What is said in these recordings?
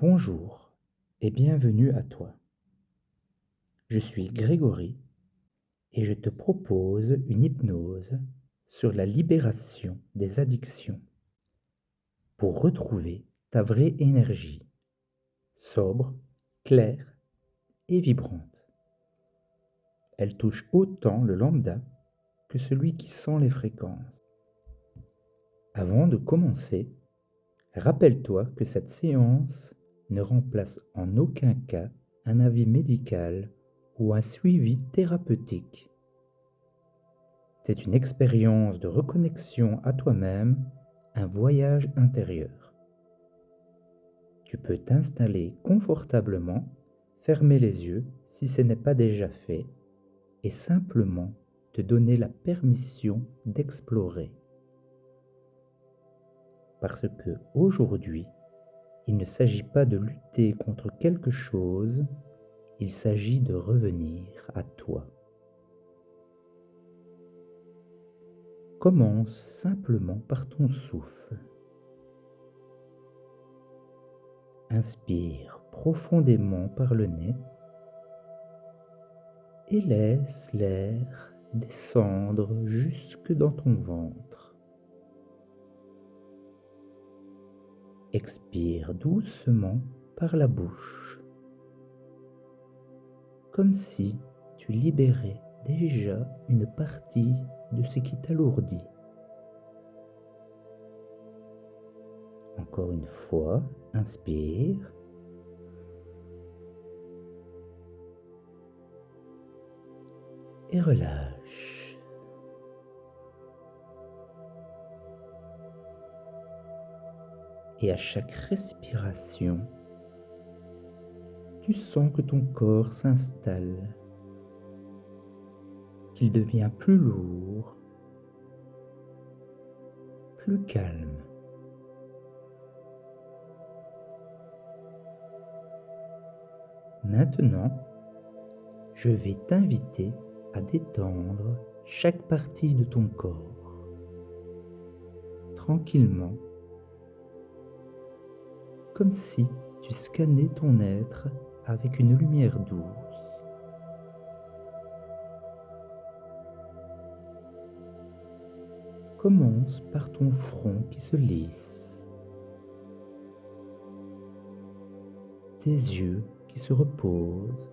Bonjour et bienvenue à toi. Je suis Grégory et je te propose une hypnose sur la libération des addictions pour retrouver ta vraie énergie, sobre, claire et vibrante. Elle touche autant le lambda que celui qui sent les fréquences. Avant de commencer, rappelle-toi que cette séance ne remplace en aucun cas un avis médical ou un suivi thérapeutique. C'est une expérience de reconnexion à toi-même, un voyage intérieur. Tu peux t'installer confortablement, fermer les yeux si ce n'est pas déjà fait, et simplement te donner la permission d'explorer. Parce que aujourd'hui, il ne s'agit pas de lutter contre quelque chose, il s'agit de revenir à toi. Commence simplement par ton souffle. Inspire profondément par le nez et laisse l'air descendre jusque dans ton ventre. Expire doucement par la bouche, comme si tu libérais déjà une partie de ce qui t'alourdit. Encore une fois, inspire. Et relâche. Et à chaque respiration, tu sens que ton corps s'installe, qu'il devient plus lourd, plus calme. Maintenant, je vais t'inviter à détendre chaque partie de ton corps, tranquillement, comme si tu scannais ton être avec une lumière douce. Commence par ton front qui se lisse, tes yeux qui se reposent,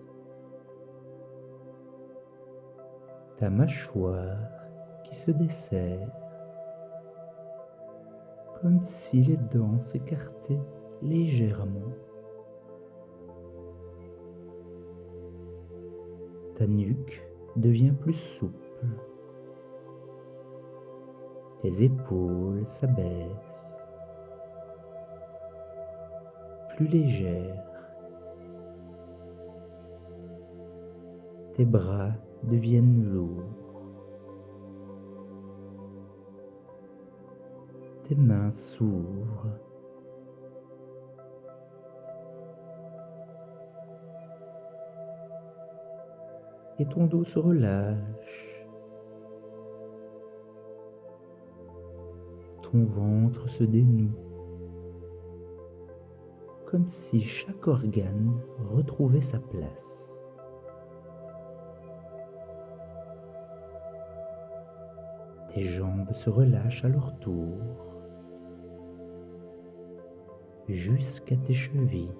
ta mâchoire qui se desserre, comme si les dents s'écartaient légèrement. Ta nuque devient plus souple. Tes épaules s'abaissent, plus légères. Tes bras deviennent lourds. Tes mains s'ouvrent. Et ton dos se relâche. Ton ventre se dénoue, comme si chaque organe retrouvait sa place. Tes jambes se relâchent à leur tour, jusqu'à tes chevilles.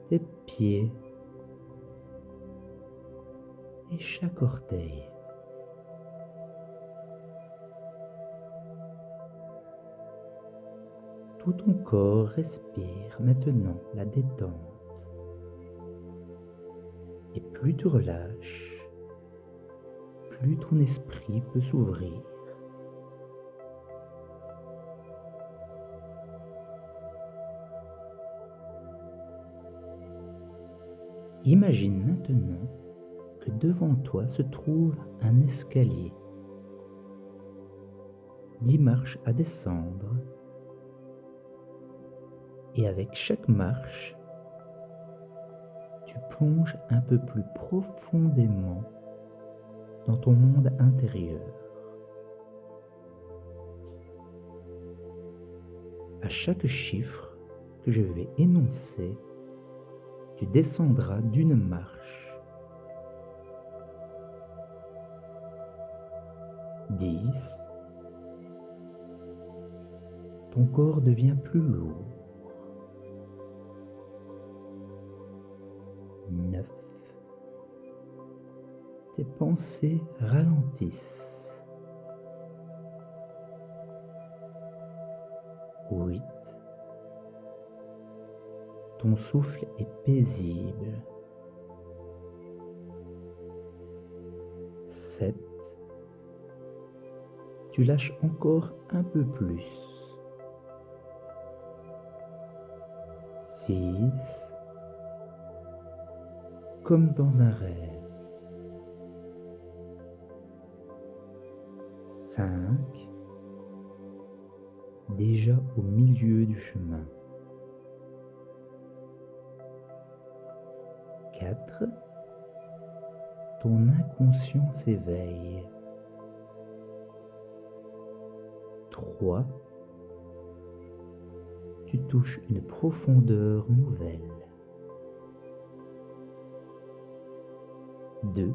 Tes pieds et chaque orteil. Tout ton corps respire maintenant la détente. Et plus tu relâches, plus ton esprit peut s'ouvrir. Imagine maintenant que devant toi se trouve un escalier, 10 marches à descendre, et avec chaque marche, tu plonges un peu plus profondément dans ton monde intérieur. À chaque chiffre que je vais énoncer, tu descendras d'une marche. 10. Ton corps devient plus lourd. 9. Tes pensées ralentissent. 8. Ton souffle est paisible. 7. Tu lâches encore un peu plus. 6. Comme dans un rêve. 5. Déjà au milieu du chemin. 4. Ton inconscient s'éveille. 3. Tu touches une profondeur nouvelle. 2.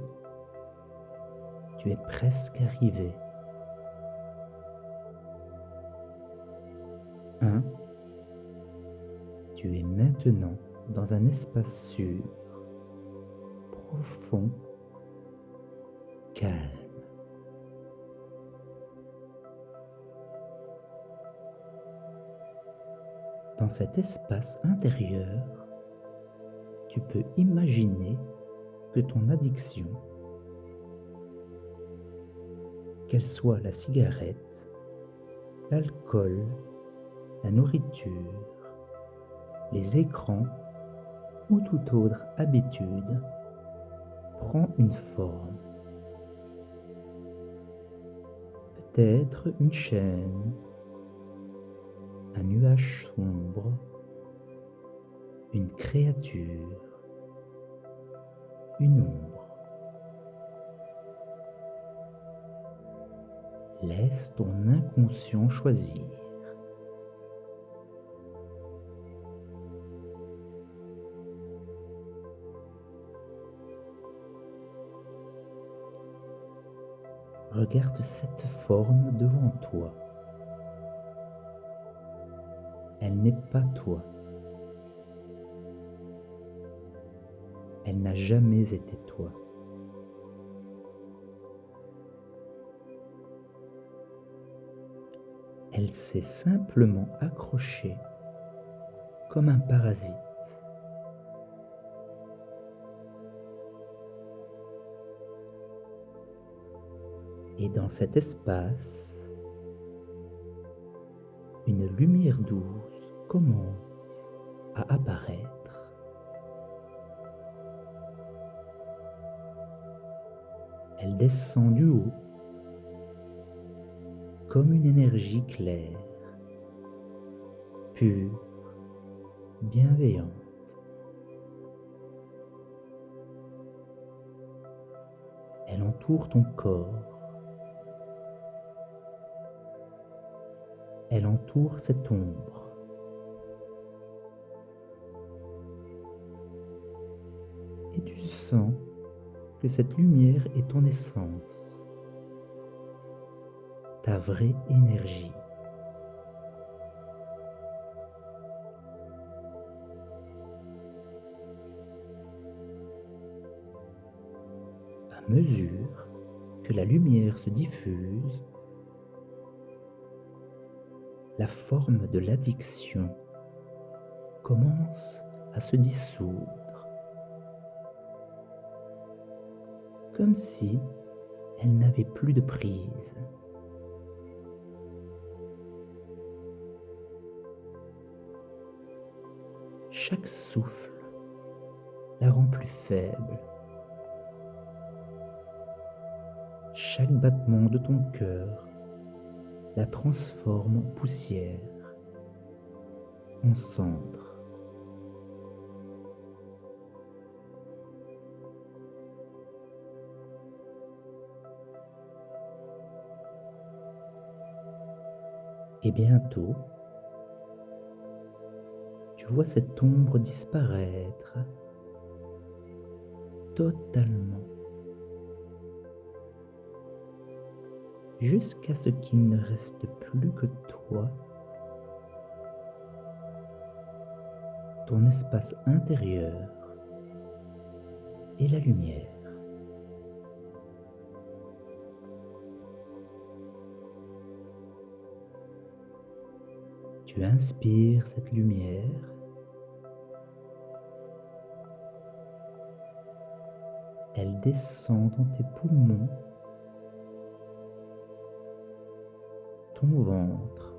Tu es presque arrivé. 1. Tu es maintenant dans un espace sûr, profond, calme. Dans cet espace intérieur, tu peux imaginer que ton addiction, qu'elle soit la cigarette, l'alcool, la nourriture, les écrans ou toute autre habitude, prend une forme. Peut-être une chaîne, un nuage sombre, une créature, une ombre. Laisse ton inconscient choisir. Regarde cette forme devant toi. Elle n'est pas toi. Elle n'a jamais été toi. Elle s'est simplement accrochée comme un parasite. Et dans cet espace, une lumière douce commence à apparaître. Elle descend du haut comme une énergie claire, pure, bienveillante. Elle entoure ton corps. Elle entoure cette ombre. Et tu sens que cette lumière est ton essence, ta vraie énergie. À mesure que la lumière se diffuse, la forme de l'addiction commence à se dissoudre, comme si elle n'avait plus de prise. Chaque souffle la rend plus faible. Chaque battement de ton cœur la transforme en poussière, en cendre. Et bientôt, Tu vois cette ombre disparaître totalement, jusqu'à ce qu'il ne reste plus que toi, ton espace intérieur et la lumière. Tu inspires cette lumière elle descend dans tes poumons, ton ventre,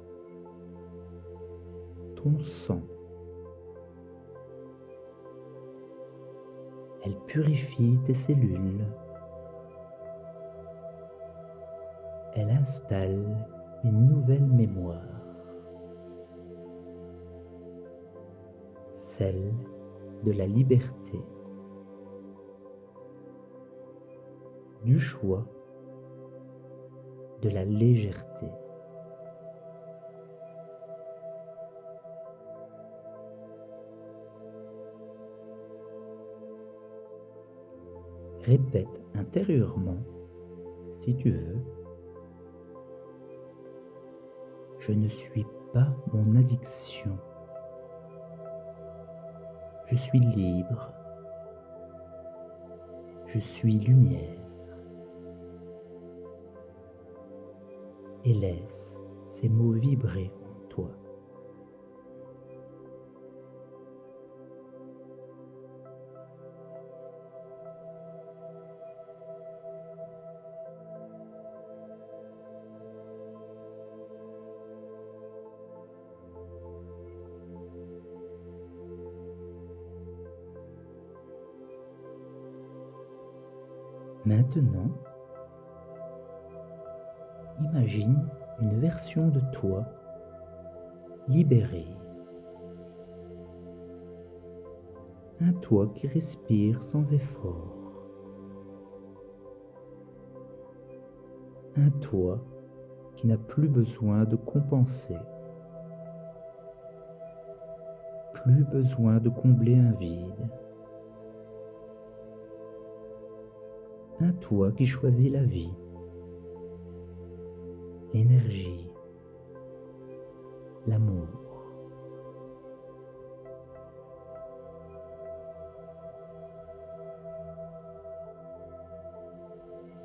ton sang. Elle purifie tes cellules. Elle installe une nouvelle mémoire, celle de la liberté, du choix, de la légèreté. Répète intérieurement, si tu veux, je ne suis pas mon addiction. Je suis libre. Je suis lumière. Et laisse ces mots vibrer en toi. Maintenant, imagine une version de toi libérée. Un toi qui respire sans effort. Un toi qui n'a plus besoin de compenser. Plus besoin de combler un vide. Un toi qui choisit la vie, l'énergie, l'amour.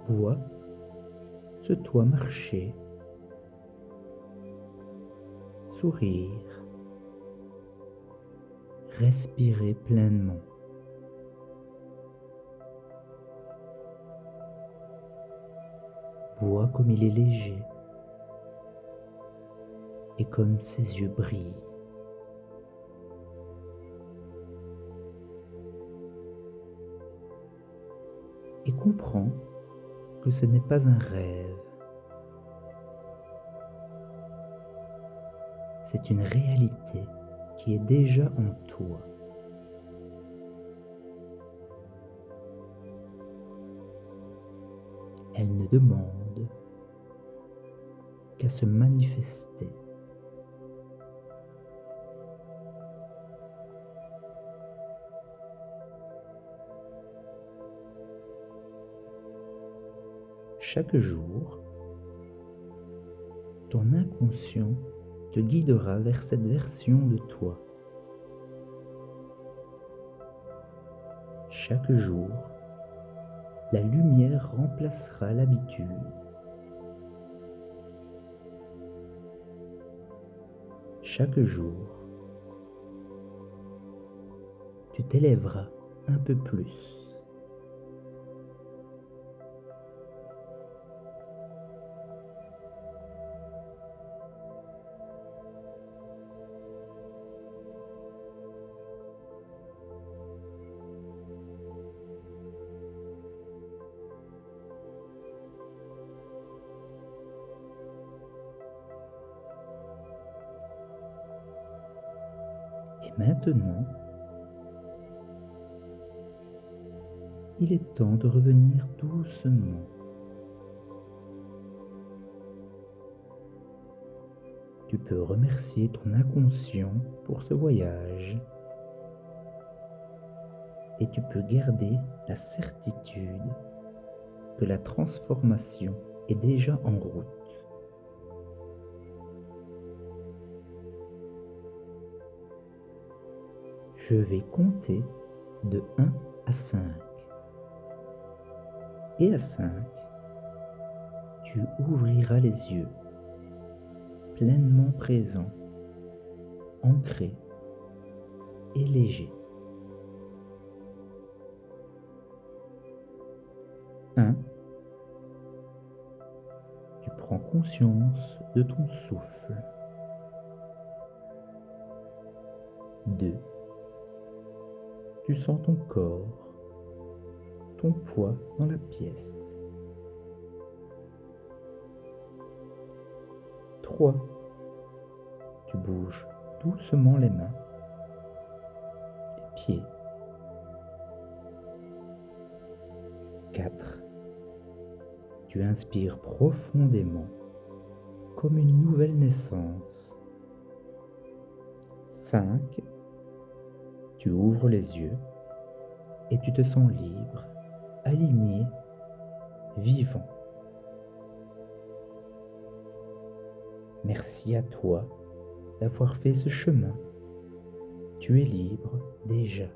Vois ce toi marcher, sourire, respirer pleinement. Vois comme il est léger et comme ses yeux brillent. Et comprends que ce n'est pas un rêve. C'est une réalité qui est déjà en toi. Elle ne demande qu'à se manifester. Chaque jour, ton inconscient te guidera vers cette version de toi. Chaque jour, la lumière remplacera l'habitude. Chaque jour, tu t'élèveras un peu plus. Et maintenant, il est temps de revenir doucement. Tu peux remercier ton inconscient pour ce voyage et tu peux garder la certitude que la transformation est déjà en route. Je vais compter de 1 à 5. Et à 5, tu ouvriras les yeux, pleinement présent, ancré et léger. 1. Tu prends conscience de ton souffle. 2. Tu sens ton corps, ton poids dans la pièce. 3. Tu bouges doucement les mains, les pieds. 4. Tu inspires profondément, comme une nouvelle naissance. 5. Tu ouvres les yeux et tu te sens libre, aligné, vivant. Merci à toi d'avoir fait ce chemin. Tu es libre déjà.